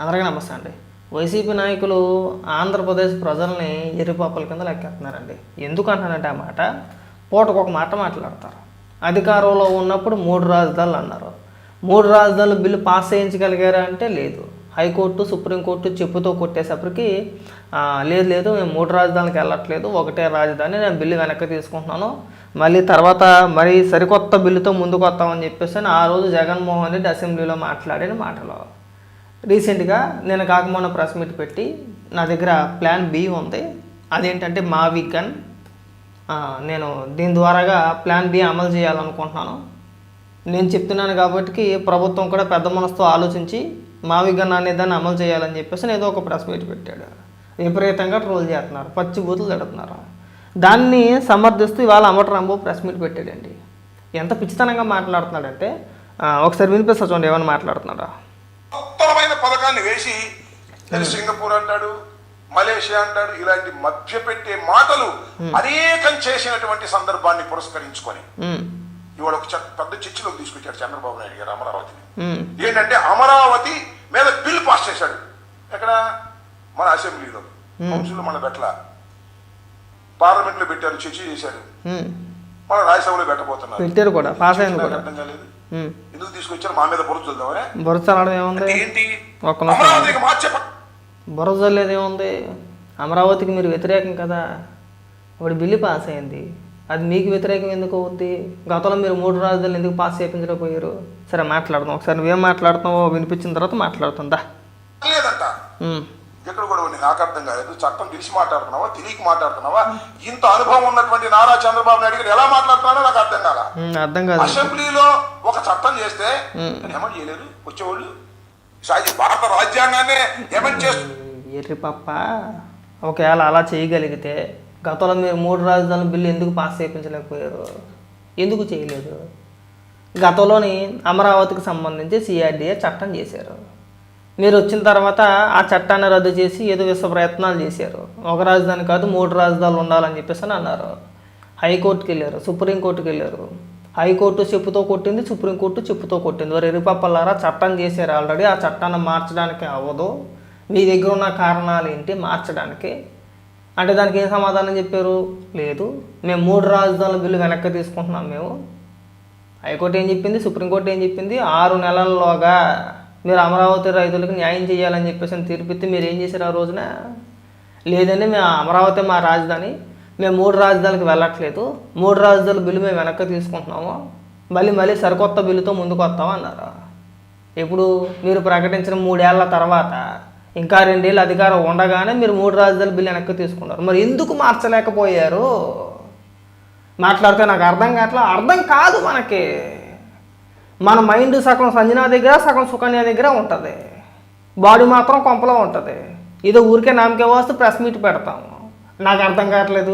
అందరికీ నమస్తే అండి. వైసీపీ నాయకులు ఆంధ్రప్రదేశ్ ప్రజల్ని ఎర్రిపప్పుల కింద లెక్కేస్తున్నారండి. ఎందుకు అంటానంటే ఆ మాట, పూటకు ఒక మాట మాట్లాడతారు. అధికారంలో ఉన్నప్పుడు 3 రాజధానులు అన్నారు. 3 రాజధానులు బిల్లు పాస్ చేయించగలిగారా అంటే లేదు. హైకోర్టు సుప్రీంకోర్టు చెప్పుతో కొట్టేసప్పటికి లేదు మేము 3 రాజధానులకు వెళ్ళట్లేదు, ఒకటే రాజధాని, నేను బిల్లు వెనక్కి తీసుకుంటున్నాను, మళ్ళీ తర్వాత మరి సరికొత్త బిల్లుతో ముందుకు వస్తామని చెప్పేసి ఆ రోజు జగన్మోహన్ రెడ్డి అసెంబ్లీలో మాట్లాడిన మాటలు. రీసెంట్గా నేను కాకమోన ప్రెస్ మీట్ పెట్టి నా దగ్గర ప్లాన్ బి ఉంది, అదేంటంటే మావిగన్. నేను దీని ద్వారాగా ప్లాన్ బి అమలు చేయాలనుకుంటున్నాను. నేను చెప్తున్నాను కాబట్టి ప్రభుత్వం కూడా పెద్ద మనసుతో ఆలోచించి మావిగన్ అనే దాన్ని అమలు చేయాలని చెప్పేసి ఏదో ఒక ప్రెస్ మీట్ పెట్టాడు. విపరీతంగా ట్రోల్ చేస్తున్నారు, పచ్చి బూతులు తిడుతున్నారు. దాన్ని సమర్థిస్తూ ఇవాళ అమట రాంబాబు ప్రెస్ మీట్ పెట్టాడండి. ఎంత పిచ్చితనంగా మాట్లాడుతున్నాడంటే ఒకసారి వినిపిస్తా చూడండి ఏమైనా మాట్లాడుతున్నాడా. ఉత్తరమైన పథకాన్ని వేసి సింగపూర్ అంటాడు, మలేషియా అంటాడు, ఇలాంటి మధ్య పెట్టే మాటలు అనేకం చేసినటువంటి సందర్భాన్ని పురస్కరించుకొని ఇవాళ ఒక పెద్ద చర్చలోకి తీసుకొచ్చాడు చంద్రబాబు నాయుడు గారు అమరావతిని. ఏంటంటే అమరావతి మీద బిల్ పాస్ చేశాడు. ఎక్కడ? మన అసెంబ్లీలో, కౌన్సిల్లో మన పెట్టల, పార్లమెంట్ లో పెట్టారు, చర్చ చేశారు, మన రాజ్యసభలో పెట్టబోతున్నారు. అర్థం కాలేదు ఎందుకు తీసుకొచ్చారు, మా మీద బురద చల్దామనే. ఏంటి బురద చల్లేది ఏముంది? అమరావతికి మీరు వ్యతిరేకం కదా, ఇప్పుడు బిల్లు పాస్ అయింది, అది మీకు వ్యతిరేకం ఎందుకు అవుద్ది? గతంలో మీరు 3 రాజధానులు ఎందుకు పాస్ చేయించలేకపోయారు? సరే మాట్లాడదాం, ఒకసారి నువ్వేం మాట్లాడుతున్నావో వినిపించిన తర్వాత మాట్లాడుతుందా. లేదంట ఎక్కడ కూడా నాకు అర్థం కాలేదు. చట్టం తెలిసి మాట్లాడుతున్నావా, తెలియక మాట్లాడుతున్నావా? ఇంత అనుభవం ఉన్నటువంటి నారా చంద్రబాబు నాయుడు గారు ఎలా మాట్లాడుతున్నాడో నాకు అర్థం కాదు. అసెంబ్లీలో ఒక చట్టం చేస్తే ఏమని చేయలేరు వచ్చేవాళ్ళు. భారత రాజ్యాంగాన్ని ఏమని చేస్తారు? ఎర్రి పప్ప, ఒకవేళ అలా చేయగలిగితే గతంలో మీరు 3 రాజధానుల బిల్లు ఎందుకు పాస్ చేయించలేకపోయారు? ఎందుకు చేయలేదు? గతంలోని అమరావతికి సంబంధించి సిఆర్డీఏ చట్టం చేశారు. మీరు వచ్చిన తర్వాత ఆ చట్టాన్ని రద్దు చేసి ఏదో విశ్వ ప్రయత్నాలు చేశారు. ఒక రాజధాని కాదు 3 రాజధానులు ఉండాలని చెప్పేసి అన్నారు. హైకోర్టుకి వెళ్ళారు, సుప్రీంకోర్టుకి వెళ్ళారు. హైకోర్టు చెప్పుతో కొట్టింది, సుప్రీంకోర్టు చెప్పుతో కొట్టింది. వారు ఎరుపప్పలారా చట్టం చేశారు ఆల్రెడీ, ఆ చట్టాన్ని మార్చడానికి అవ్వదు. మీ దగ్గర ఉన్న కారణాలు ఏంటి మార్చడానికి అంటే? దానికి ఏం సమాధానం చెప్పారు? లేదు మేము 3 రాజధానుల బిల్లు వెనక్కి తీసుకుంటున్నాం మేము. హైకోర్టు ఏం చెప్పింది, సుప్రీంకోర్టు ఏం చెప్పింది? 6 నెలల్లోగా మీరు అమరావతి రైతులకు న్యాయం చేయాలని చెప్పేసి తీర్పిస్తే మీరు ఏం చేశారు ఆ రోజున? లేదండి మేము అమరావతి మా రాజధాని, మేము 3 రాజధానులకు వెళ్ళట్లేదు, 3 రాజధానుల బిల్లు మేము వెనక్కి తీసుకుంటున్నాము, మళ్ళీ సరికొత్త బిల్లుతో ముందుకు వస్తాము అన్నారు. ఇప్పుడు మీరు ప్రకటించిన 3 ఏళ్ల తర్వాత ఇంకా 2 ఏళ్ళు అధికారం ఉండగానే మీరు 3 రాజధానుల బిల్లు వెనక్కి తీసుకున్నారు. మరి ఎందుకు మార్చలేకపోయారు? మాట్లాడితే నాకు అర్థం కావట్లేదు. అర్థం కాదు మనకి. మన మైండ్ సగం సంజనా దగ్గర, సగం సుకన్య దగ్గర ఉంటుంది, బాడీ మాత్రం కొంపలో ఉంటుంది. ఏదో ఊరికే నామకే వస్తే ప్రెస్ మీట్ పెడతాము, నాకు అర్థం కావట్లేదు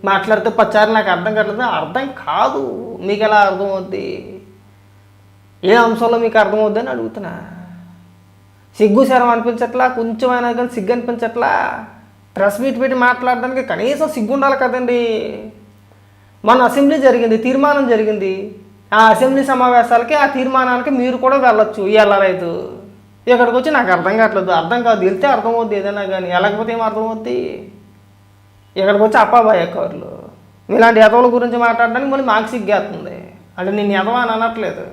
మాట్లాడితే 10 సార్లు నాకు అర్థం కావట్లేదు. అర్థం కాదు, మీకు ఎలా అర్థమవుద్ది? ఏ అంశంలో మీకు అర్థమవుద్ది అని అడుగుతున్నా. సిగ్గు శరం అనిపించట్లా? కొంచెమైనా కానీ సిగ్గు అనిపించట్లా? ప్రెస్ మీట్ పెట్టి మాట్లాడడానికి కనీసం సిగ్గు ఉండాలి కదండి. మన అసెంబ్లీ జరిగింది, తీర్మానం జరిగింది, ఆ అసెంబ్లీ సమావేశాలకి ఆ తీర్మానానికి మీరు కూడా వెళ్ళొచ్చు, వెళ్ళలేదు. ఇక్కడికి వచ్చి నాకు అర్థం కావట్లేదు. అర్థం కాదు, వెళ్తే అర్థమవుద్ది ఏదైనా కానీ, వెళ్ళకపోతే ఏం అర్థమవుద్ది? ఇక్కడికి వచ్చి అప్పాబాయ్ కవర్లు ఇలాంటి ఎదవల గురించి మాట్లాడడానికి మళ్ళీ మాకు సిగ్గేస్తుంది. అంటే నేను ఎదవా అని అనట్లేదు,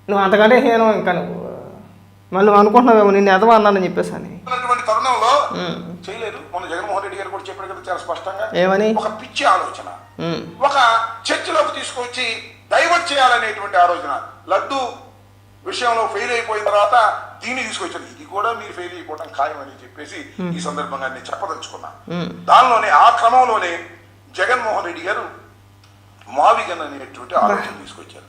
నువ్వు అంతకంటే హీనం. ఇంకా నువ్వు మళ్ళీ అనుకుంటున్నావేమో నిన్ను ఎదవా అన్నానని చెప్పేసి అని. తరుణంలో చేయలేదు. మన జగన్మోహన్ రెడ్డి గారు కూడా చెప్పారు కదా చాలా స్పష్టంగా, ఏమని? ఒక పిచ్చి ఆలోచన ఒక చర్చలోకి తీసుకొచ్చి డైవర్ట్ చేయాలనేటువంటి ఆలోచన. లడ్డు విషయంలో ఫెయిల్ అయిపోయిన తర్వాత దీన్ని తీసుకొచ్చారు. ఇది కూడా మీరు ఫెయిల్ అయిపోవడం ఖాయమని చెప్పేసి ఈ సందర్భంగా నేను చెప్పదలుచుకున్నా. దానిలోనే ఆ క్రమంలోనే జగన్మోహన్ రెడ్డి గారు మావిగన్ అనేటువంటి ఆలోచన తీసుకొచ్చారు.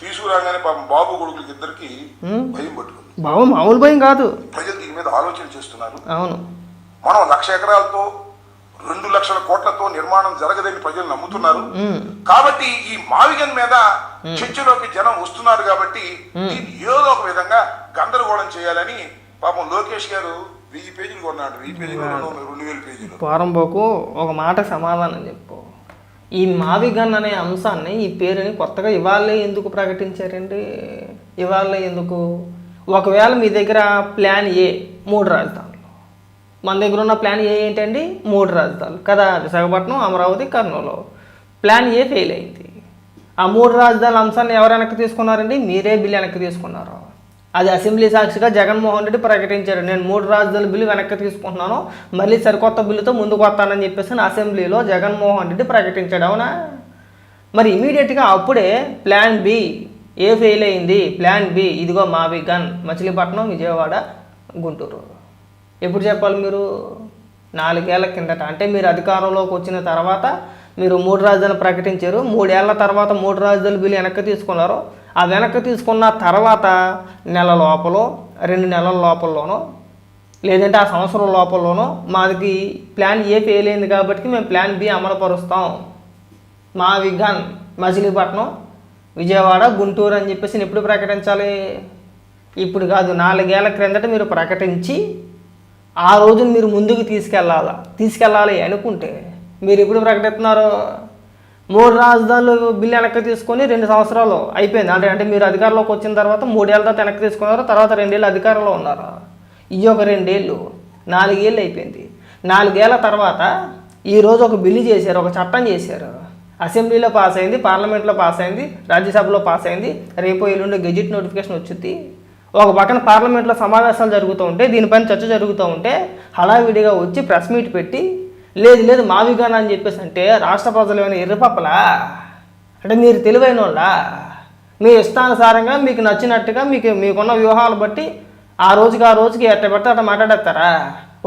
తీసుకురాగానే పాపం బాబు కొడుకులకి ఇద్దరికి భయం పట్టుకుంది. మామూలు భయం కాదు, ప్రజలు దీని మీద ఆలోచన చేస్తున్నారు. అవును, మనం 1,00,000 ఎకరాలతో 2 లక్షల కోట్లతో నిర్మాణం జరగదని ప్రజలు నమ్ముతున్నారు. కాబట్టి ఈ మావిగన్ మీద చర్చలోకి జనం వస్తున్నారు కాబట్టి దీన్ని ఏదో ఒక విధంగా గందరగోళం చేయాలని పాపం లోకేష్ గారు 1000 పేజీలు కొన్నాడు. 1000 పేజీలు 2000 పేజీలు. పారంబోకు ఒక మాట సమాధానం చెప్పు. ఈ మావిగన్ అనే అంశాన్ని, ఈ పేరుని కొత్తగా ఇవాళే ఎందుకు ప్రకటించారండి? ఇవాళ ఎందుకు? ఒకవేళ మీ దగ్గర ప్లాన్ ఏ 3 రాజధానులు, మన దగ్గర ఉన్న ప్లాన్ ఏ ఏంటండి? 3 రాజధానులు కదా, Visakhapatnam, Amaravati, Kurnool. Plan A fail అయింది. ఆ 3 రాజధానుల అంశాన్ని ఎవరు వెనక్కి తీసుకున్నారండి? మీరే బిల్లు వెనక్కి తీసుకున్నారు. అది అసెంబ్లీ సాక్షిగా జగన్మోహన్ రెడ్డి ప్రకటించారు, నేను 3 రాజధానుల బిల్లు వెనక్కి తీసుకుంటున్నాను, మళ్ళీ సరికొత్త బిల్లుతో ముందుకు వస్తానని చెప్పేసి అసెంబ్లీలో జగన్మోహన్ రెడ్డి ప్రకటించాడు. అవునా? మరి ఇమీడియట్గా అప్పుడే ప్లాన్ బి ఏ ఫెయిల్ అయింది. ప్లాన్ బి ఇదిగో మావిగన్, మచిలీపట్నం, విజయవాడ, గుంటూరు. ఎప్పుడు చెప్పాలి మీరు? 4 ఏళ్ల కిందట. అంటే మీరు అధికారంలోకి వచ్చిన తర్వాత మీరు 3 రాజధానులు ప్రకటించారు. 3 ఏళ్ల తర్వాత 3 రాజధానుల బిల్లు వెనక్కి తీసుకున్నారు. ఆ వెనక్కి తీసుకున్న తర్వాత నెల లోపల, 2 నెలల లోపలలోనో, లేదంటే ఆ సంవత్సరం లోపలలోనో మాది ప్లాన్ ఏ ఫెయిల్ అయింది కాబట్టి మేము ప్లాన్ బి అమలు పరుస్తాం, మావిగన్, మచిలీపట్నం, విజయవాడ, గుంటూరు అని చెప్పేసి ఎప్పుడు ప్రకటించాలి? ఇప్పుడు కాదు, 4 ఏళ్ల క్రిందట మీరు ప్రకటించి ఆ రోజున మీరు ముందుకు తీసుకెళ్ళాలి అనుకుంటే మీరు ఎప్పుడు ప్రకటిస్తున్నారు? 3 రాజధానులు బిల్లు వెనక్కి తీసుకొని 2 సంవత్సరాలు అయిపోయింది. అంటే మీరు అధికారంలోకి వచ్చిన తర్వాత 3 ఏళ్ళ తర్వాత వెనక్కి తీసుకున్నారు, తర్వాత 2 ఏళ్ళు అధికారంలో ఉన్నారు. ఈ ఒక 2 ఏళ్ళు, 4 ఏళ్ళు అయిపోయింది. 4 ఏళ్ల తర్వాత ఈరోజు ఒక బిల్లు చేశారు, ఒక చట్టం చేశారు. అసెంబ్లీలో పాస్ అయింది, పార్లమెంట్లో పాస్ అయింది, రాజ్యసభలో పాస్ అయింది. రేపు ఎల్లుండి గెజిట్ నోటిఫికేషన్ వచ్చింది. ఒక పక్కన పార్లమెంట్లో సమావేశాలు జరుగుతూ ఉంటే, దీనిపైన చర్చ జరుగుతూ ఉంటే హడావిడిగా వచ్చి ప్రెస్ మీట్ పెట్టి లేదు మావిగన్ అని చెప్పేసి అంటే రాష్ట్ర ప్రజలు ఏమైనా ఎర్రపప్పలా? అంటే మీరు తెలివైన వాళ్ళ? మీ ఇష్టానుసారంగా మీకు నచ్చినట్టుగా మీకున్న వ్యూహాలు బట్టి ఆ రోజుకి ఎట్ట పడితే అట్లా మాట్లాడేస్తారా?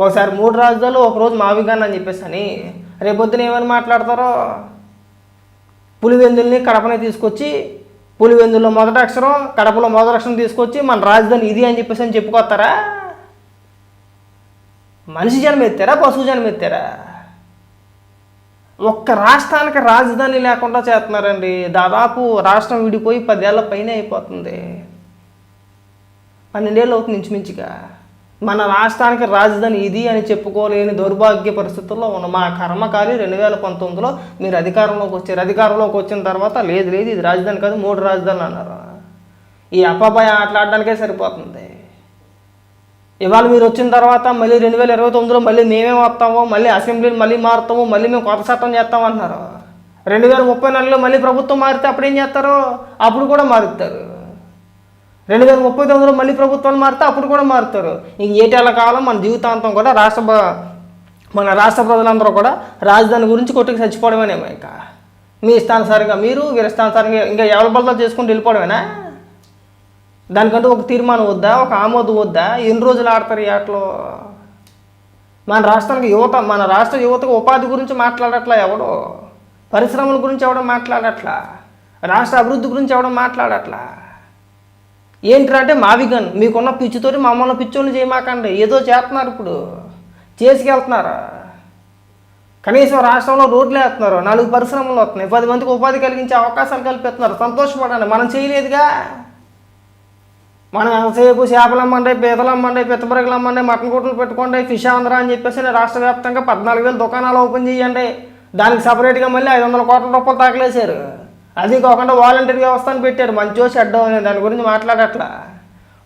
ఒకసారి 3 రాజధానులు, ఒకరోజు మావిగన్ అని చెప్పేసి అని రేపొద్దున ఏమని మాట్లాడతారో? పులివెందుల్ని, కడపని తీసుకొచ్చి పులివెందుల్లో మొదటి అక్షరం, కడపలో మొదటి అక్షరం తీసుకొచ్చి మన రాజధాని ఇది అని చెప్పేసి అని చెప్పుకొస్తారా? మనిషి జన్మ ఎత్తారా, పశువు జన్మ ఎత్తారా? ఒక్క రాష్ట్రానికి రాజధాని లేకుండా చేస్తున్నారండి. దాదాపు రాష్ట్రం విడిపోయి 10 ఏళ్ల పైన అయిపోతుంది, 12 ఏళ్ళు అవుతుంది ఇంచుమించుగా. మన రాష్ట్రానికి రాజధాని ఇది అని చెప్పుకోలేని దౌర్భాగ్య పరిస్థితుల్లో ఉన్న మా కర్మకారి 2019లో మీరు అధికారంలోకి వచ్చారు. అధికారంలోకి వచ్చిన తర్వాత లేదు ఇది రాజధాని కాదు 3 రాజధానులు అన్నారు. ఈ అప్పాబాయి ఆటలాడడానికే సరిపోతుంది. ఇవాళ మీరు వచ్చిన తర్వాత మళ్ళీ 2029లో మళ్ళీ మేమే వస్తాము, మళ్ళీ అసెంబ్లీని మళ్ళీ మారుతాము, మళ్ళీ మేము కొత్త చట్టం చేస్తాం అంటున్నారు. 2034లో మళ్ళీ ప్రభుత్వం మారితే అప్పుడు ఏం చేస్తారు? అప్పుడు కూడా మారుతారు. 2039లో మళ్ళీ ప్రభుత్వాలు మారితే అప్పుడు కూడా మారుతారు. ఇంక ఏటేళ్ల కాలం మన జీవితాంతం కూడా మన రాష్ట్ర ప్రజలందరూ కూడా రాజధాని గురించి కొట్టుకు చచ్చిపోవడమేనేమో. ఇంకా మీ ఇష్టానుసారంగా మీరు వీరిష్టానుసారంగా ఇంకా ఎవరి బలతో చేసుకుంటూ వెళ్ళిపోవడమేనా? దానికంటూ ఒక తీర్మానం వద్దా, ఒక ఆమోదం వద్దా? ఎన్ని రోజులు ఆడతారు ఈ ఆటలో? మన రాష్ట్ర యువతకు ఉపాధి గురించి మాట్లాడట్లా ఎవడో, పరిశ్రమల గురించి ఎవడో మాట్లాడట్లా, రాష్ట్ర అభివృద్ధి గురించి ఎవడో మాట్లాడట్లా. ఏంటంటే అంటే మావిగన్, మీకున్న పిచ్చితోటి మమ్మల్ని పిచ్చోళ్ళు చేయమాకండి. ఏదో చేస్తున్నారు, ఇప్పుడు చేసుకెళ్తున్నారు. కనీసం రాష్ట్రంలో రోడ్లు వేస్తున్నారు, 4 పరిశ్రమలు వస్తున్నాయి, 10 మందికి ఉపాధి కలిగించే అవకాశాలు కల్పిస్తున్నారు. సంతోషపడండి. మనం చేయలేదుగా. మనం ఎంతసేపు చేపలు అమ్మండి, పీతలు అమ్మండి, పిత్తబరగలు అమ్మండి, మటన్ కొట్లు పెట్టుకోండి, ఫిష్ ఆంధ్ర అని చెప్పేసి రాష్ట్ర వ్యాప్తంగా 14,000 దుకాణాలు ఓపెన్ చేయండి. దానికి సపరేట్గా మళ్ళీ 500 కోట్ల రూపాయలు తాకలేశారు. అది కాకుండా వాలంటీర్ వ్యవస్థను పెట్టారు. మంచో చెడ్డో అనే దాని గురించి మాట్లాడట్లా.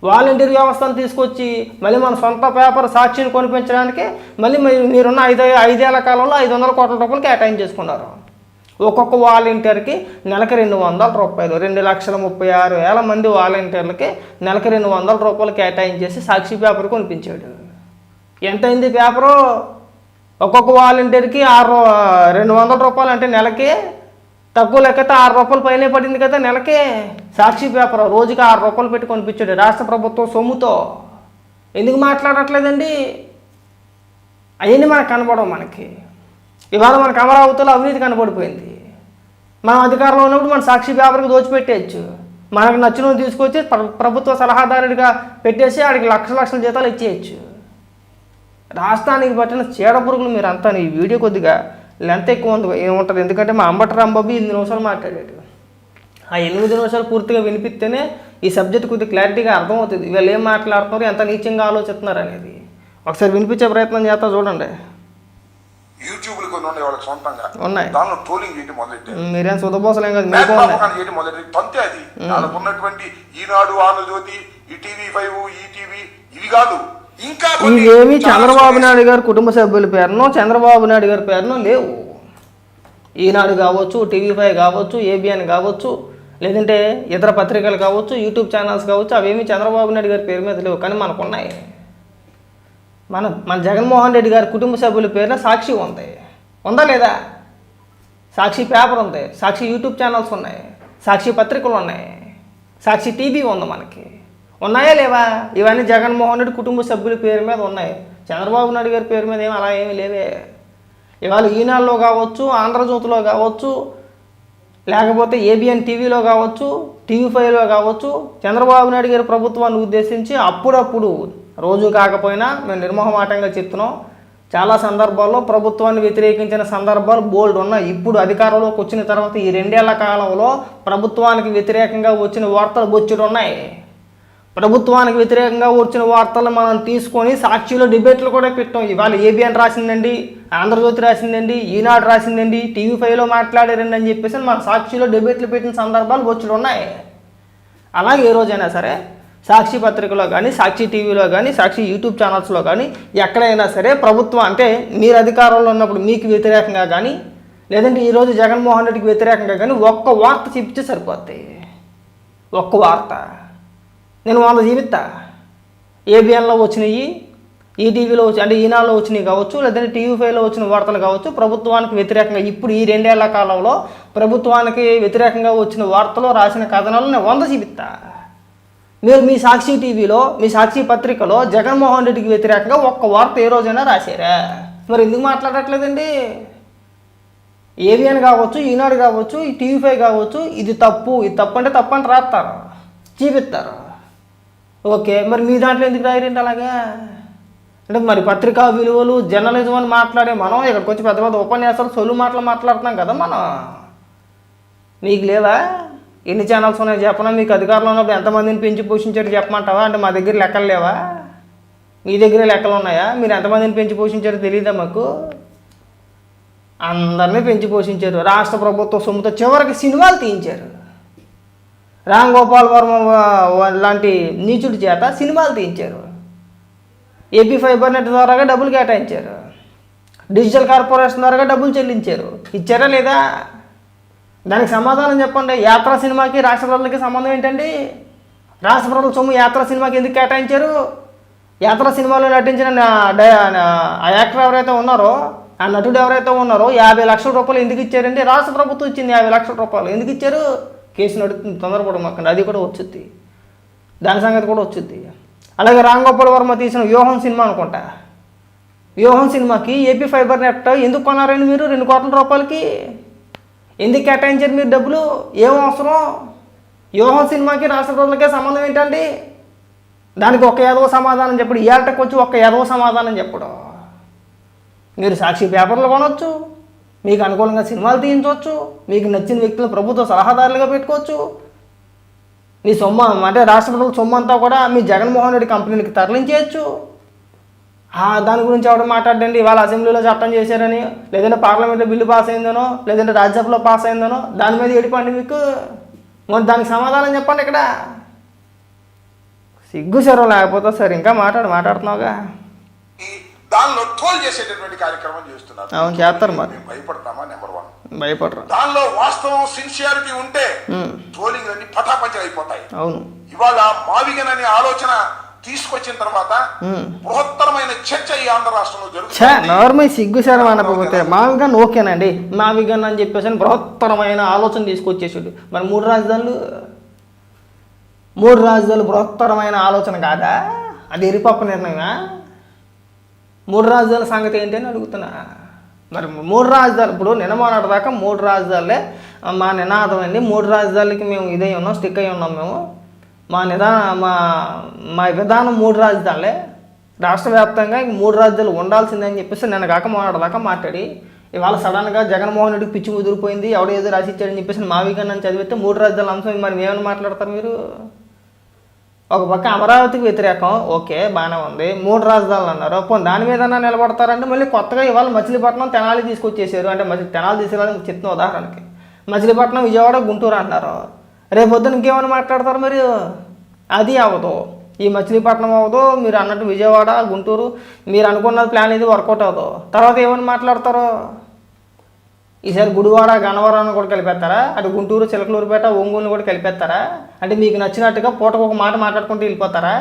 వాలంటీర్ వ్యవస్థను తీసుకొచ్చి మళ్ళీ మన సొంత పేపర్ సాక్షిని కొనిపించడానికి మళ్ళీ మీరున్న 5 ఏళ్ల కాలంలో 500 కోట్ల రూపాయలు కేటాయించేసుకున్నారు. ఒక్కొక్క వాలంటీర్కి నెలకి 200 రూపాయలు, 2,36,000 మంది వాలంటీర్లకి నెలకి 200 రూపాయలు కేటాయించేసి సాక్షి పేపర్ కొనిపించాడు. ఎంతైంది పేపరు? ఒక్కొక్క వాలంటీర్కి 200 రూపాయలు అంటే నెలకి తక్కువ లెక్కతే 6 రూపాయలు పైనే పడింది కదా నెలకి. సాక్షి పేపర్ రోజుకి 6 రూపాయలు పెట్టి కొనిపించాడు రాష్ట్ర ప్రభుత్వం సొమ్ముతో. ఎందుకు మాట్లాడట్లేదండి? అవన్నీ మనకు కనపడవు. మనకి ఇవాళ మనకు అమరావతిలో అవినీతి కనపడిపోయింది. మనం అధికారంలో ఉన్నప్పుడు మన సాక్షి పేపర్కి దోచిపెట్టేయచ్చు. మనకు నచ్చిన తీసుకొచ్చి ప్రభుత్వ సలహాదారుడిగా పెట్టేసి ఆడికి లక్షల జీతాలు ఇచ్చేయచ్చు. రాష్ట్రానికి పట్టిన చీడ పురుగులు మీరు అంతా. ఈ వీడియో కొద్దిగా లెంత్ ఎక్కువ ఏముంటుంది, ఎందుకంటే మా అంబటి రాంబాబు 8 నిమిషాలు మాట్లాడాడు. ఆ 8 నిమిషాలు పూర్తిగా వినిపిస్తేనే ఈ సబ్జెక్ట్ కొద్దిగా క్లారిటీగా అర్థమవుతుంది. వీళ్ళు ఏం మాట్లాడుతున్నారు, ఎంత నీచంగా ఆలోచిస్తున్నారు అనేది. ఒకసారి వినిపించే ప్రయత్నం చేస్తా, చూడండి. యూట్యూబ్లు కొన్ని ఉన్నాయి వాళ్ళకి సొంతంగా, ఉన్నాయి. దానిలో ట్రోలింగ్ చేయడం మొదలెట్టారు, మీరేం సుధపోసలేం కదా, మీకు ఉన్నాయి. చేయడం మొదలెట్టి తంతే అది. దానికి ఉన్నటువంటి ఈనాడు, ఆంధ్రజ్యోతి, ఈ టీవీ5, ఈటీవీ ఇవి కాదు, ఇంకా ఇవేమి చంద్రబాబు నాయుడు గారి కుటుంబ సభ్యుల పేరునో చంద్రబాబు నాయుడు గారి పేరునో లేవు. ఈనాడు కావచ్చు, టీవీ5 కావచ్చు, ఏబిఎన్ కావచ్చు, లేదంటే ఇతర పత్రికలు కావచ్చు, యూట్యూబ్ ఛానల్స్ కావచ్చు, అవేమి చంద్రబాబు నాయుడు గారి పేరు మీద లేవు. కానీ మనకున్నాయి. మన జగన్మోహన్ రెడ్డి గారి కుటుంబ సభ్యుల పేరున సాక్షి ఉంది, ఉందా లేదా? సాక్షి పేపర్ ఉంది, సాక్షి యూట్యూబ్ ఛానల్స్ ఉన్నాయి, సాక్షి పత్రికలు ఉన్నాయి, సాక్షి టీవీ ఉంది. మనకి ఉన్నాయా లేవా? ఇవన్నీ జగన్మోహన్ రెడ్డి కుటుంబ సభ్యుల పేరు మీద ఉన్నాయి. చంద్రబాబు నాయుడు గారి పేరు మీద ఏమి అలా ఏమీ లేవే. ఇవాళ ఈనాడులో కావచ్చు, ఆంధ్రజ్యోతిలో కావచ్చు, లేకపోతే ఏబిఎన్ టీవీలో కావచ్చు, టీవీ5లో కావచ్చు, చంద్రబాబు నాయుడు గారి ప్రభుత్వాన్ని ఉద్దేశించి అప్పుడప్పుడు, రోజు కాకపోయినా మేము నిర్మోహమాటంగా చెప్తున్నాం, చాలా సందర్భాల్లో ప్రభుత్వాన్ని వ్యతిరేకించిన సందర్భాలు బోల్డ్ ఉన్నాయి. ఇప్పుడు అధికారంలోకి వచ్చిన తర్వాత ఈ 2 ఏళ్ల కాలంలో ప్రభుత్వానికి వ్యతిరేకంగా వచ్చిన వార్తలు బొచ్చుడు ఉన్నాయి. ప్రభుత్వానికి వ్యతిరేకంగా వచ్చిన వార్తలు మనం తీసుకొని సాక్షిలో డిబేట్లు కూడా పెట్టాం. ఇవాళ ఏబిఎన్ రాసిందండి, ఆంధ్రజ్యోతి రాసిందండి, ఈనాడు రాసిందండి, టీవీ5లో మాట్లాడారండి అని చెప్పేసి మన సాక్షిలో డిబేట్లు పెట్టిన సందర్భాలు బొచ్చుడు ఉన్నాయి. అలాగే ఏ రోజైనా సరే సాక్షి పత్రికలో కానీ, సాక్షి టీవీలో కానీ, సాక్షి యూట్యూబ్ ఛానల్స్లో కానీ ఎక్కడైనా సరే ప్రభుత్వం అంటే మీరు అధికారంలో ఉన్నప్పుడు మీకు వ్యతిరేకంగా కానీ, లేదంటే ఈరోజు జగన్మోహన్ రెడ్డికి వ్యతిరేకంగా కానీ ఒక్క వార్త చెప్తే సరిపోతాయి. ఒక్క వార్త నేను 100 జీవిస్తా. ఏబిఎన్లో వచ్చినాయి, ఈటీవీలో వచ్చి అంటే ఈనాడులో వచ్చినాయి కావచ్చు, లేదంటే టీవీ5లో వచ్చిన వార్తలు కావచ్చు, ప్రభుత్వానికి వ్యతిరేకంగా ఇప్పుడు ఈ 2 ఏళ్ల కాలంలో ప్రభుత్వానికి వ్యతిరేకంగా వచ్చిన వార్తలు, రాసిన కథనాలు నేను 100 జీవిస్తా. మీరు మీ సాక్షి టీవీలో, మీ సాక్షి పత్రికలో జగన్మోహన్ రెడ్డికి వ్యతిరేకంగా ఒక్క వార్త ఏ రోజైనా రాశారా? మరి ఎందుకు మాట్లాడట్లేదండి? ఏబిఎన్ కావచ్చు, ఈనాడు కావచ్చు, ఈ టీవీ5 కావచ్చు, ఇది తప్పు, ఇది తప్పు అంటే తప్పు అని రాస్తారు, చూపిస్తారు. ఓకే, మరి మీ దాంట్లో ఎందుకు రాయరండి అలాగా? అంటే మరి పత్రికా విలువలు, జర్నలిజం అని మాట్లాడే మనం ఇక్కడికి వచ్చి పెద్ద పెద్ద ఉపన్యాసాలు, సొల్లు మాటలు మాట్లాడుతున్నాం కదా మనం. మీకు లేవా? ఎన్ని ఛానల్స్ ఉన్నాయో చెప్పనా? మీకు అధికారంలో ఉన్నప్పుడు ఎంతమందిని పెంచి పోషించారు చెప్పమంటావా? అంటే మా దగ్గర లెక్కలు లేవా? మీ దగ్గర లెక్కలు ఉన్నాయా? మీరు ఎంతమందిని పెంచి పోషించారో తెలియదా మాకు? అందరినీ పెంచి పోషించారు. రాష్ట్ర ప్రభుత్వ సొమ్ముతో చివరికి సినిమాలు తీయించారు. రామ్ గోపాల్ వర్మ లాంటి నీచుడి చేత సినిమాలు తీయించారు. ఏపీ ఫైబర్ నెట్ ద్వారాగా డబ్బులు కేటాయించారు. డిజిటల్ కార్పొరేషన్ ద్వారాగా డబ్బులు చెల్లించారు. ఇచ్చారా లేదా? దానికి సమాధానం చెప్పండి. యాత్ర సినిమాకి రాష్ట్ర ప్రజలకి సంబంధం ఏంటండి? రాష్ట్ర ప్రజల సొమ్ము యాత్ర సినిమాకి ఎందుకు కేటాయించారు? యాత్ర సినిమాలో నటించిన ఆ యాక్టర్ ఎవరైతే ఉన్నారో, ఆ నటుడు ఎవరైతే ఉన్నారో 50 లక్షల రూపాయలు ఎందుకు ఇచ్చారండి? రాష్ట్ర ప్రభుత్వం ఇచ్చింది 50 లక్షల రూపాయలు. ఎందుకు ఇచ్చారు? కేసు నడుస్తుంది, తొందరపడమాకండి, అది కూడా వచ్చుద్ది, దాని సంగతి కూడా వచ్చుద్ది. అలాగే రామ్ గోపాల్ వర్మ తీసిన వ్యూహం సినిమా అనుకుంటా, వ్యూహం సినిమాకి ఏపీ ఫైబర్ నెట్ ఎందుకు కొన్నారండి మీరు? 2 కోట్ల రూపాయలకి ఎందుకు కేటాయించారు మీరు డబ్బులు? ఏం అవసరం? వ్యూహం సినిమాకి రాష్ట్ర ప్రజలకే సంబంధం ఏంటండి? దానికి ఒక ఏదో సమాధానం చెప్పడు. ఇయాటకు వచ్చి ఒక ఏదో సమాధానం చెప్పడం. మీరు సాక్షి పేపర్లు కొనవచ్చు, మీకు అనుకూలంగా సినిమాలు తీయించవచ్చు, మీకు నచ్చిన వ్యక్తులను ప్రభుత్వ సలహాదారులుగా పెట్టుకోవచ్చు. మీ సొమ్ము అంటే రాష్ట్ర ప్రభుత్వ సొమ్ము అంతా కూడా మీ జగన్మోహన్ రెడ్డి కంపెనీలకు తరలించేయచ్చు. దాని గురించి ఎవరు మాట్లాడండి? ఇవాళ అసెంబ్లీలో చట్టం చేశారని, లేదంటే పార్లమెంట్లో బిల్లు పాస్ అయిందనో, లేదంటే రాజ్యసభలో పాస్ అయిందనో దాని మీద ఏడిపండి మీకు. మరి దానికి సమాధానం చెప్పండి. ఇక్కడ సిగ్గు సరం లేకపోతే సరే ఇంకా మాట్లాడుతున్నావుగా. దానిలో ట్రోల్ చేసేటటువంటి కార్యక్రమం చేస్తున్నారు. అవును, చేస్తారు. మరి భయపడతామా? నెంబర్ 1 భయపడరు. దానిలో వాస్తవం, సిన్సియారిటీ ఉంటే ట్రోలింగ్ అన్ని పటాపంచలు అయిపోతాయి. అవును. ఇవాళ మావిగన్ అనే ఆలోచన తీసుకొచ్చిన తర్వాత బృహత్తరమైన చర్చ ఈ ఆంధ్ర రాష్ట్రంలో జరుగుతుంది. నార్మల్ సిగ్గు సరం అనకపోతే మావిగన్ ఓకేనండి, మావిగన్ అని చెప్పేసి బృహత్తరమైన ఆలోచన తీసుకొచ్చేసాడు. మరి 3 రాజధానులు బృహత్తరమైన ఆలోచన కాదా? అది ఎరిపప్పు నిర్ణయమా? 3 రాజధానుల సంగతి ఏంటి అని అడుగుతున్నా. మరి 3 రాజధానులు ఇప్పుడు నిన్నమోనాటి దాకా 3 రాజధానులే మా నినాదం అండి. 3 రాజధానులకి మేము ఇదే ఉన్నాం, స్టిక్ అయి ఉన్నాం. మేము మా విధానం 3 రాజధానులే, రాష్ట్ర వ్యాప్తంగా 3 రాజధానులు ఉండాల్సిందని చెప్పేసి నిన్న కాక మొన్నటి దాకా మాట్లాడి, ఇవాళ సడన్గా జగన్మోహన్ రెడ్డికి పిచ్చి ముదిరిపోయింది, ఎవడో ఏదో రాసిచ్చాడని చెప్పేసి మావిగన్ అని చదివితే 3 రాజధానుల అంశం మరి ఏమైనా మాట్లాడతారు మీరు? ఒక పక్క అమరావతికి వ్యతిరేకం, ఓకే బాగానే ఉంది. 3 రాజధానులు అన్నారు, పోనీ దాని మీద నిలబడతారంటే మళ్ళీ కొత్తగా ఇవాళ మచిలీపట్నం తెనాలి తీసుకొచ్చేసారు. అంటే తెనాలి తీసుకురావడానికి చెప్తున్న ఉదాహరణకి మచిలీపట్నం విజయవాడ గుంటూరు అంటున్నారు. రేపొద్దున ఇంకేమైనా మాట్లాడతారు మరి? అది అవ్వదు. ఈ మచిలీపట్నం అవ్వదు, మీరు అన్నట్టు విజయవాడ గుంటూరు మీరు అనుకున్న ప్లాన్ ఇది వర్కౌట్ అవ్వదు. తర్వాత ఏమైనా మాట్లాడతారు? ఈసారి గుడివాడ గన్నవరాన్ని కూడా కలిపేస్తారా? అటు గుంటూరు చిలకలూరుపేట ఒంగోలుని కూడా కలిపేస్తారా? అంటే మీకు నచ్చినట్టుగా పూటకు ఒక మాట మాట్లాడుకుంటూ వెళ్ళిపోతారా?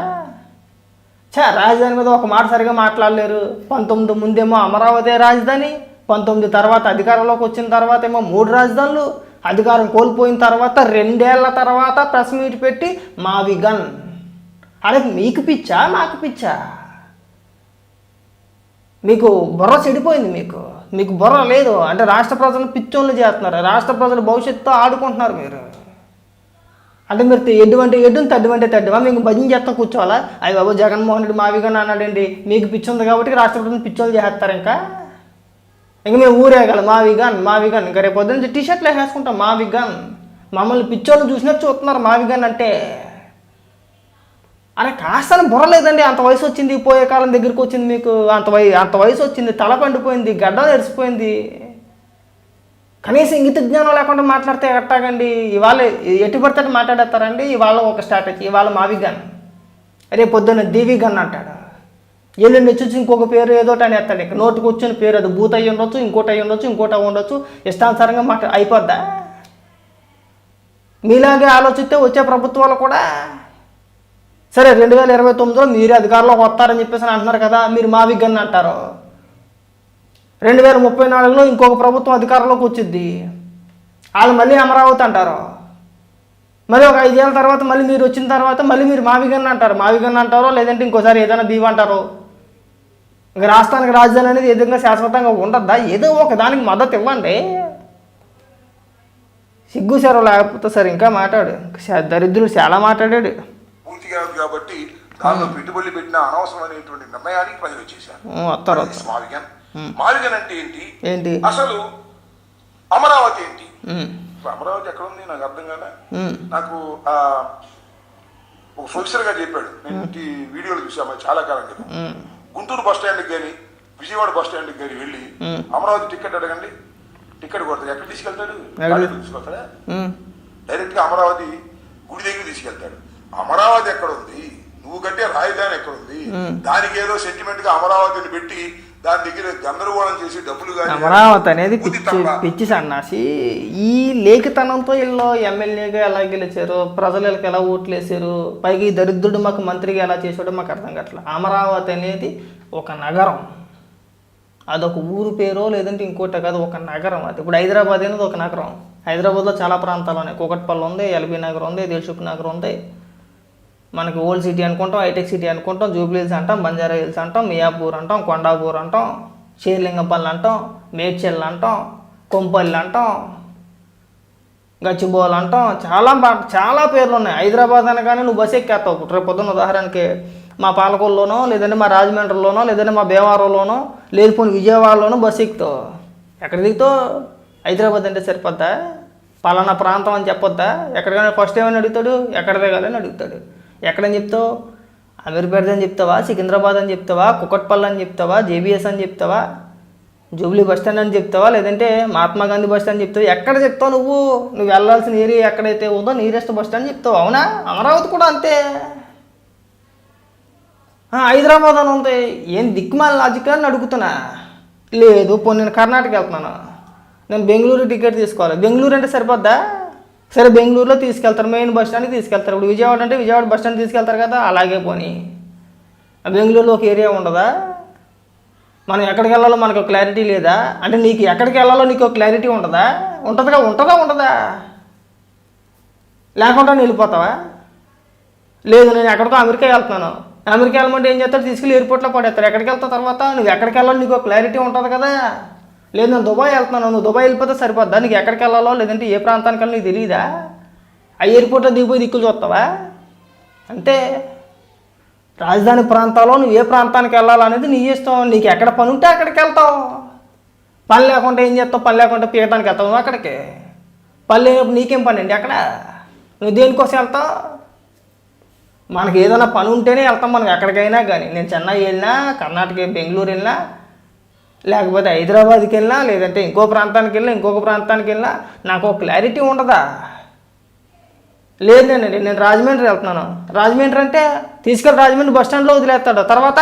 రాజధాని మీద ఒక మాట సరిగా మాట్లాడలేరు. 19 ముందేమో అమరావతి రాజధాని, 19 తర్వాత అధికారంలోకి వచ్చిన తర్వాత ఏమో 3 రాజధానులు, అధికారం కోల్పోయిన తర్వాత 2 ఏళ్ల తర్వాత ప్రెస్ మీట్ పెట్టి మావి గన్. అదే మీకు పిచ్చా మాకు పిచ్చా? మీకు బుర్ర చెడిపోయింది. మీకు బుర్ర లేదు. అంటే రాష్ట్ర ప్రజలను పిచ్చోళ్ళు చేస్తున్నారు, రాష్ట్ర ప్రజల భవిష్యత్తుతో ఆడుకుంటున్నారు మీరు. అంటే మీరు ఎటువంటి ఎడ్డుని తడ్డుమంటే తడ్డువా? మీకు భజన చేస్తాం కూర్చోవాలా? అయ్యి బాబు జగన్మోహన్ రెడ్డి మావిగన్ అన్నాడండి, మీకు పిచ్చి ఉంది కాబట్టి రాష్ట్ర ప్రజలను పిచ్చోళ్ళు చేస్తారు. ఇంకా మేము ఊరేగాలి మావిగన్. ఇంకా రేపు పొద్దున్న నుంచి టీషర్ట్లు వేసుకుంటాం మావిగన్. మమ్మల్ని పిచ్చోళ్ళు చూసినట్టు చూస్తున్నారు మావిగన్ అంటే. అరే కాస్త బుర్ర లేదండి. అంత వయసు వచ్చింది, పోయే కాలం దగ్గరికి వచ్చింది మీకు. అంత వయసు వచ్చింది, తల పండిపోయింది, గడ్డ తెరిచిపోయింది. కనీసం ఇంగిత జ్ఞానం లేకుండా మాట్లాడితే ఎట్టాగండి? ఇవాళ ఎటు పడితే మాట్లాడేస్తారండి. ఇవాళ ఒక స్ట్రాటజీ, ఇవాళ మావిగన్, రేపు పొద్దున్న దీవిగన్ అంటాడు. ఎల్లుండి చూసి ఇంకొక పేరు ఏదోటి అని ఎత్తాడు. ఇక నోటుకు వచ్చిన పేరు అది బూత్ అయ్యి ఉండొచ్చు, ఇంకోటి అయ్యి ఉండొచ్చు, ఇంకోటి అవి ఉండొచ్చు. ఇష్టానుసారంగా అయిపోద్దా? మీలాగే ఆలోచిస్తే వచ్చే ప్రభుత్వాలు కూడా సరే 2029లో మీరు అధికారంలోకి వస్తారని చెప్పేసి అంటున్నారు కదా, మీరు మావిగన్ అంటారు. 2034లో ఇంకొక ప్రభుత్వం అధికారంలోకి వచ్చింది, వాళ్ళు మళ్ళీ అమరావతి అంటారు. మళ్ళీ ఒక 5 ఏళ్ళ తర్వాత మళ్ళీ మీరు వచ్చిన తర్వాత మళ్ళీ మీరు మావిగన్ అంటారో లేదంటే ఇంకోసారి ఏదైనా దీవి అంటారో. ఇంకా రాష్ట్రానికి రాజధాని అనేది ఏదైనా శాశ్వతంగా ఉండద్దా? ఏదో ఒక దానికి మద్దతు ఇవ్వండి. సిగ్గు సెరవు లేకపోతే సరే ఇంకా మాట్లాడు. దరిద్రుడు చాలా మాట్లాడాడు. పూర్తిగా కాబట్టి దానిలో పెట్టుబడులు పెట్టిన అనవసరమైనటువంటి నిర్ణయానికి ప్రజలు చేశారు. మావిగన్ అంటే ఏంటి? అసలు అమరావతి ఏంటి? అమరావతి ఎక్కడ ఉంది నాకు అర్థం కాదా. నాకు ఒక ప్రొఫెసర్ గా చెప్పాడు, నేను వీడియోలు చూసాము చాలా కాలం క్రితం. గుంటూరు బస్ స్టాండ్కి కానీ విజయవాడ బస్ స్టాండ్కి కానీ వెళ్ళి అమరావతి టికెట్ అడగండి, టికెట్ కొడతాడు. ఎక్కడ తీసుకెళ్తాడు? తీసుకెళ్తాడా? డైరెక్ట్ గా అమరావతి గుడి దగ్గర తీసుకెళ్తాడు. అమరావతి ఎక్కడ ఉంది? నువ్వు కట్టే రాజధాని ఎక్కడ ఉంది? దానికి ఏదో సెంటిమెంట్ గా అమరావతిని పెట్టి దాని దగ్గర గందరగోళం చేసి డబ్బులు. అమరావతి అనేది పిచ్చి సన్నాసి. ఈ లేఖతనంతో వీళ్ళు ఎమ్మెల్యేగా ఎలా గెలిచారు, ప్రజలకు ఎలా ఓట్లు వేసారు, పైగా ఈ దరిద్రుడు మాకు మంత్రిగా ఎలా చేసాడో మాకు అర్థం కావట్లేదు. అమరావతి అనేది ఒక నగరం, అదొక ఊరు పేరో లేదంటే ఇంకోటి కాదు, ఒక నగరం. అది ఇప్పుడు హైదరాబాద్ అనేది ఒక నగరం. హైదరాబాద్లో చాలా ప్రాంతాలు ఉన్నాయి. కూకట్పల్లి ఉంది, ఎల్బీ నగర్ ఉంది, దిల్సుఖ్ నగర్ ఉంది. మనకి ఓల్డ్ సిటీ అనుకుంటాం, హైటెక్ సిటీ అనుకుంటాం, జూబ్లీ హిల్స్ అంటాం, బంజారా హిల్స్ అంటాం, మియాపూర్ అంటాం, కొండాపూర్ అంటాం, షేర్లింగంపల్లి అంటాం, మేడ్చల్ అంటాం, కొంపల్లి అంటాం, గచ్చిబౌలి అంటాం. చాలా పేర్లు ఉన్నాయి. హైదరాబాద్ అనగానే నువ్వు బస్సు ఎక్కేస్తావు. రేపు పొద్దున్న ఉదాహరణకి మా పాలకొల్లోనో లేదంటే మా రాజమండ్రిలోనో లేదంటే మా భీమవరంలోనో లేకపోతే విజయవాడలోనో బస్సు ఎక్కుతావు. ఎక్కడ దిగుతావు? హైదరాబాద్ అంటే సరిపోద్దా? పలానా ప్రాంతం అని చెప్పొద్దా? ఎక్కడికైనా ఫస్ట్ ఏమని అడుగుతాడు? ఎక్కడ దిగాలని అడుగుతాడు. ఎక్కడని చెప్తావు? అమీర్పేట అని చెప్తావా, సికింద్రాబాద్ అని చెప్తావా, కుకట్పల్లి అని చెప్తావా, జేబీఎస్ అని చెప్తావా, జూబ్లీ బస్ స్టాండ్ అని చెప్తావా, లేదంటే మహాత్మా గాంధీ బస్ స్టాండ్ చెప్తావు? ఎక్కడ చెప్తావు? నువ్వు వెళ్ళాల్సిన ఏరియా ఎక్కడైతే ఉందో నియరెస్ట్ బస్ స్టాండ్ చెప్తావు. అవునా? అమరావతి కూడా అంతే. హైదరాబాద్ అని ఉంది. ఏం దిక్కుమాల లాజిక్ అని అడుగుతున్నా. లేదు పోనీ నేను కర్ణాటక వెళ్తున్నాను, నేను బెంగళూరు టికెట్ తీసుకోవాలి. బెంగళూరు అంటే సరిపోద్దా? సరే బెంగళూరులో తీసుకెళ్తారు, మెయిన్ బస్ స్టాండ్కి తీసుకెళ్తారు. ఇప్పుడు విజయవాడ అంటే విజయవాడ బస్ స్టాండ్ తీసుకెళ్తారు కదా, అలాగే పోనీ బెంగళూరులో ఒక ఏరియా ఉండదా? మనం ఎక్కడికి వెళ్ళాలో మనకు క్లారిటీ లేదా? అంటే నీకు ఎక్కడికి వెళ్ళాలో నీకు క్లారిటీ ఉండదా? ఉంటుందా? లేకుండా వెళ్ళిపోతావా? లేదు నేను ఎక్కడికో అమెరికా వెళ్తున్నాను, అమెరికా వెళ్ళమంటే ఏం చేస్తాడు? తీసుకెళ్ళి ఎయిర్పోర్ట్లో పడేస్తారు. ఎక్కడికి వెళ్తావు తర్వాత? నువ్వు ఎక్కడికి వెళ్ళాలో నీకు క్లారిటీ ఉంటుంది కదా. లేదు నేను దుబాయ్ వెళ్తున్నాను, నువ్వు దుబాయ్ వెళ్ళిపోతే సరిపోద్దా? నీకు ఎక్కడికి వెళ్ళాలో లేదంటే ఏ ప్రాంతానికి వెళ్ళాలో నీకు తెలియదా? ఆ ఎయిర్పోర్ట్లో దిగిపోయి దిక్కులు చూస్తావా? అంటే రాజధాని ప్రాంతాల్లో నువ్వు ఏ ప్రాంతానికి వెళ్ళాలనేది నీ ఇష్టం. నీకు ఎక్కడ పని ఉంటే అక్కడికి వెళ్తావు. పని లేకుండా ఏం చేస్తావు? పని లేకుండా పీయడానికి వెళ్తావు నువ్వు అక్కడికి. పని లేనప్పుడు నీకేం పని అండి అక్కడ? నువ్వు దేనికోసం వెళ్తావు? మనకి ఏదైనా పని ఉంటేనే వెళ్తాం మనం ఎక్కడికైనా కానీ. నేను చెన్నై వెళ్ళినా, కర్ణాటక బెంగళూరు వెళ్ళినా, లేకపోతే హైదరాబాద్కి వెళ్ళినా, లేదంటే ఇంకో ప్రాంతానికి వెళ్ళినా, ఇంకొక ప్రాంతానికి వెళ్ళినా నాకు ఒక క్లారిటీ ఉండదా? లేదండి, నేను రాజమండ్రి వెళ్తున్నాను. రాజమండ్రి అంటే తీసుకెళ్ళి రాజమండ్రి బస్ స్టాండ్లో వదిలేస్తాడు. తర్వాత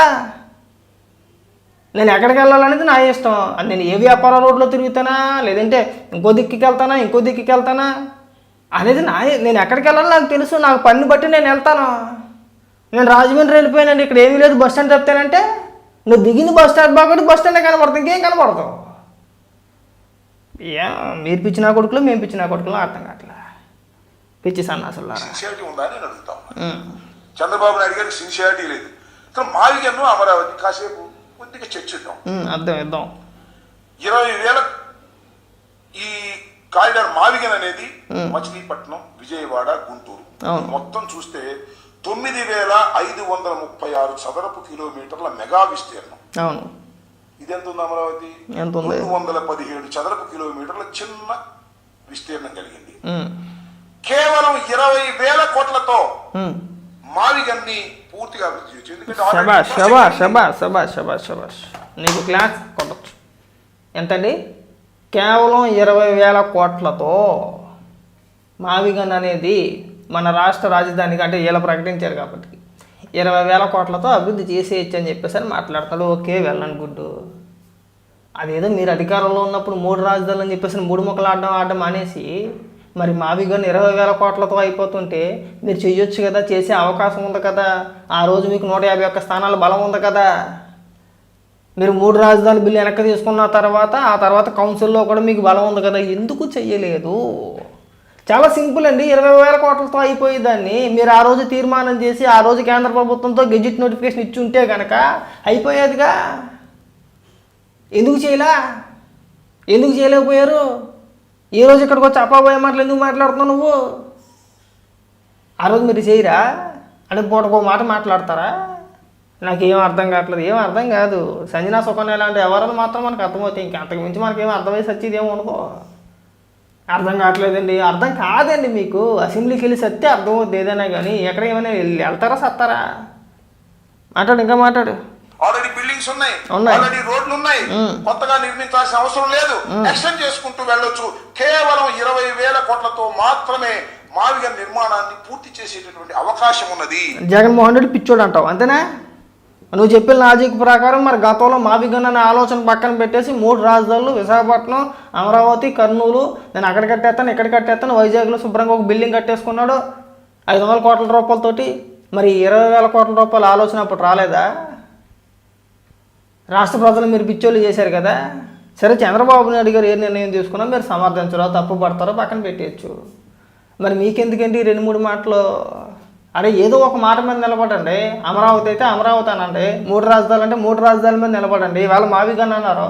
నేను ఎక్కడికి వెళ్ళాలనేది నా ఇష్టం. నేను ఏ వ్యాపార రోడ్లో తిరుగుతానా, లేదంటే ఇంకో దిక్కుకి వెళ్తానా అనేది నేను ఎక్కడికి వెళ్ళాలో నాకు తెలుసు. నాకు పని బట్టి నేను వెళ్తాను. నేను రాజమండ్రి వెళ్ళిపోయానండి, ఇక్కడ ఏమీ లేదు, బస్ స్టాండ్ చెప్తానంటే నువ్వు దిగింది బస్ స్టాండ్ బాగుంటే బస్ స్టాండే కనపడుతుంది, ఇంకేం కనపడతావు? మీరు పిచ్చిన కొడుకులు, మేము పిచ్చిన కొడుకులు అర్థం కావట్లే. పిచ్చి సన్నాసులు. సిన్సియారిటీ ఉందా అని నేను అడుగుతా ఉన్నా. చంద్రబాబు నాయుడు గారికి సిన్సియారిటీ లేదు. మావిగన్ను అమరావతి కాసేపు కొద్దిగా చర్చిద్దాం, అర్థం ఇద్దాం. 20,000 ఈ కారిడార్ మావిగన్ అనేది మచిలీపట్నం, విజయవాడ, గుంటూరు మొత్తం చూస్తే 9,536 చదరపు కిలోమీటర్ల మెగా విస్తీర్ణం. అవును. ఇది ఎంత ఉంది? అమరావతి 217 చదరపు కిలోమీటర్ల చిన్న విస్తీర్ణం కలిగింది. కేవలం 20,000 కోట్లతో మావిగన్ని పూర్తిగా అభివృద్ధి చేయొచ్చు. ఎందుకంటే నీకు క్లాస్ కొట్టచ్చు. ఎంతండి? కేవలం 20,000 కోట్లతో మావిగన్ అనేది మన రాష్ట్ర రాజధానికి, అంటే వీళ్ళు ప్రకటించారు కాబట్టి 20,000 కోట్లతో అభివృద్ధి చేసేయచ్చు అని చెప్పేసి అని మాట్లాడతాడు. ఓకే, వెళ్ళండి, గుడ్డు. అదేదో మీరు అధికారంలో ఉన్నప్పుడు 3 రాజధానులు అని చెప్పేసి 3 ముక్కలు ఆడడం అనేసి మరి మావిగన్ 20,000 కోట్లతో అయిపోతుంటే మీరు చెయ్యొచ్చు కదా, చేసే అవకాశం ఉంది కదా. ఆ రోజు మీకు 151 స్థానాల బలం ఉంది కదా. మీరు 3 రాజధాని బిల్లు వెనక్కి తీసుకున్న తర్వాత ఆ తర్వాత కౌన్సిల్లో కూడా మీకు బలం ఉంది కదా, ఎందుకు చెయ్యలేదు? చాలా సింపుల్ అండి. 20,000 కోట్లతో అయిపోయేదాన్ని మీరు ఆ రోజు తీర్మానం చేసి ఆ రోజు కేంద్ర ప్రభుత్వంతో గెజిట్ నోటిఫికేషన్ ఇచ్చి ఉంటే కనుక అయిపోయేదిగా. ఎందుకు చేయలేకపోయారు? ఈ రోజు ఇక్కడికి వచ్చి అప్పాబోయే మాటలు ఎందుకు మాట్లాడుతున్నావు నువ్వు? ఆ రోజు మీరు చేయరా? అంటే పూటకో మాట మాట్లాడతారా? నాకేం అర్థం కావట్లేదు, ఏం అర్థం కాదు. సంజనా సుకన్య లాంటి ఎవరైనా మాత్రం మనకు అర్థమవుతాయి. ఇంక అంతకు మించి మనకేం అర్థమై సచ్చేది ఏమి ఉండదు. అర్థం కావట్లేదండి, అర్థం కాదండి మీకు. అసెంబ్లీకి వెళ్ళి సత్తే అర్థమవుద్ది ఏదైనా కానీ. ఎక్కడ ఏమైనా వెళ్తారా సత్తారా? మాట్లాడు, ఇంకా మాట్లాడు. ఆల్రెడీ బిల్డింగ్స్ ఉన్నాయి, ఆల్రెడీ రోడ్లు ఉన్నాయి, కొత్తగా నిర్మించాల్సిన అవసరం లేదు, ఎక్స్టెండ్ చేసుకుంటూ వెళ్ళొచ్చు. కేవలం 20,000 కోట్లతో మాత్రమే మావిగన్ నిర్మాణాన్ని పూర్తి చేసేటటువంటి అవకాశం ఉన్నది. జగన్మోహన్ రెడ్డి పిచ్చోడు అంటావు అంతేనా? నువ్వు చెప్పిన లాజిక్ ప్రకారం మరి గతంలో మావిగన్ అనే ఆలోచన పక్కన పెట్టేసి 3 రాజధానులు, విశాఖపట్నం, అమరావతి, కర్నూలు, నేను అక్కడ కట్టేస్తాను, ఇక్కడ కట్టేస్తాను, వైజాగ్లో శుభ్రంగా ఒక బిల్డింగ్ కట్టేసుకున్నాడు 500 కోట్ల రూపాయలతోటి. మరి 20,000 కోట్ల రూపాయల ఆలోచన అప్పుడు రాలేదా? రాష్ట్ర ప్రజలు మీరు పిచ్చోళ్ళు చేశారు కదా. సరే, చంద్రబాబు నాయుడు గారు ఏ నిర్ణయం తీసుకున్నా మీరు సమర్థించరో, తప్పు పడతారో పక్కన పెట్టేయచ్చు. మరి మీకెందుకండి 2-3 మాటలు? అరే ఏదో ఒక మాట మీద నిలబడండి. అమరావతి అయితే అమరావతి అనండి, 3 రాజధానులు అంటే 3 రాజధానుల మీద నిలబడండి. ఇవాళ మావిగన్ అన్నారు.